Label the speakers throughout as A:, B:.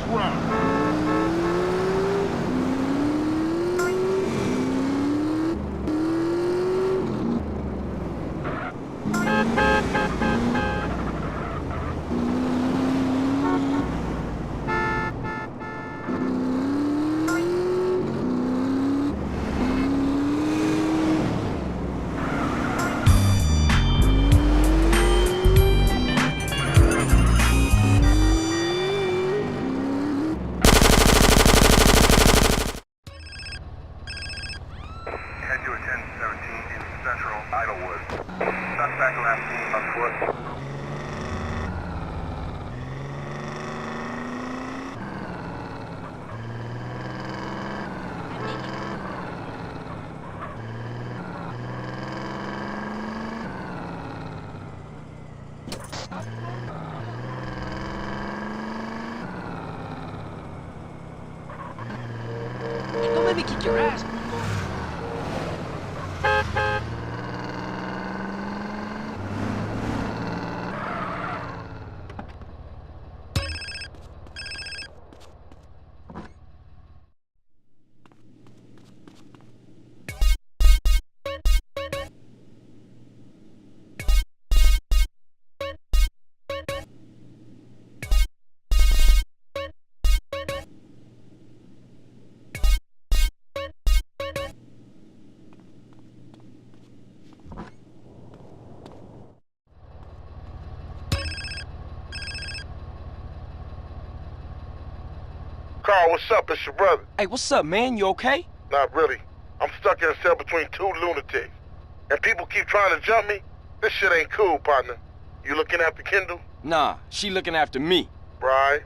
A: ride.
B: Head to a 1017 in Central Idlewood. Suspect last seen on foot.
C: Hey, don't let me kick your ass.
A: Carl, what's up? It's your brother.
C: Hey, what's up, man? You okay?
A: Not really. I'm stuck in a cell between two lunatics. And people keep trying to jump me. This shit ain't cool, partner. You looking after Kendall?
C: Nah, she looking after me.
A: Right.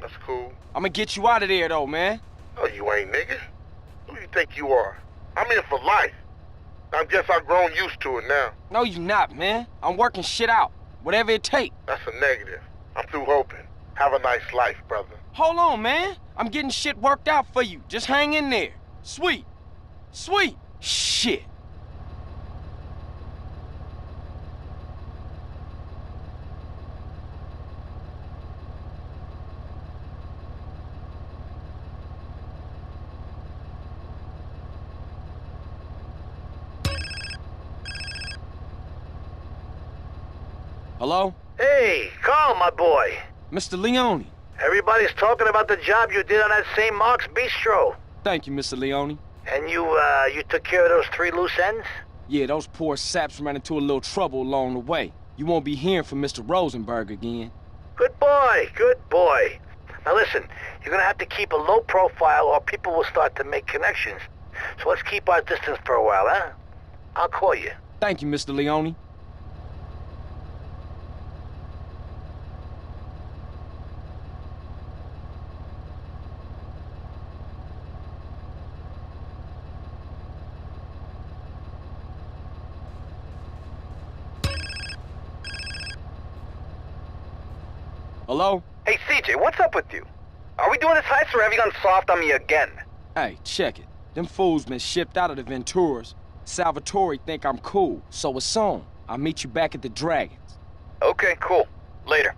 A: That's cool.
C: I'ma get you out of there, though, man.
A: No, you ain't, nigga. Who you think you are? I'm here for life. I guess I've grown used to it now.
C: No, you not, man. I'm working shit out. Whatever it take.
A: That's a negative. I'm through hoping. Have a nice life, brother.
C: Hold on, man. I'm getting shit worked out for you. Just hang in there. Sweet. Shit. Hello?
D: Hey, Carl, my boy.
C: Mr. Leone.
D: Everybody's talking about the job you did on that St. Mark's Bistro.
C: Thank you, Mr. Leone.
D: And you took care of those 3 loose ends?
C: Yeah, those poor saps ran into a little trouble along the way. You won't be hearing from Mr. Rosenberg again.
D: Good boy. Now listen, you're gonna have to keep a low profile or people will start to make connections. So let's keep our distance for a while, huh? I'll call you.
C: Thank you, Mr. Leone. Hello?
D: Hey, CJ, what's up with you? Are we doing this heist or have you gone soft on me again?
C: Hey, check it. Them fools been shipped out of the Venturas. Salvatore think I'm cool, so it's on. I'll meet you back at the Dragons.
D: Okay, cool. Later.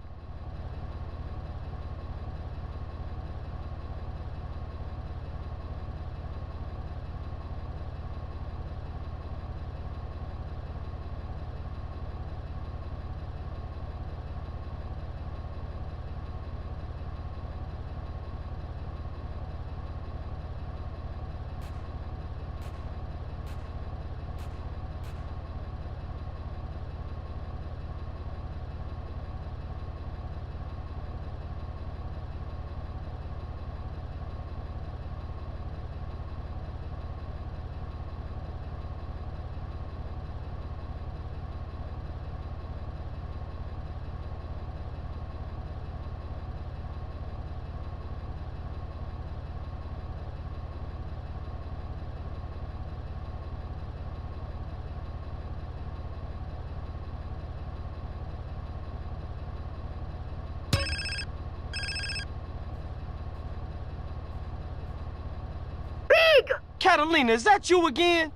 C: Catalina, is that you again?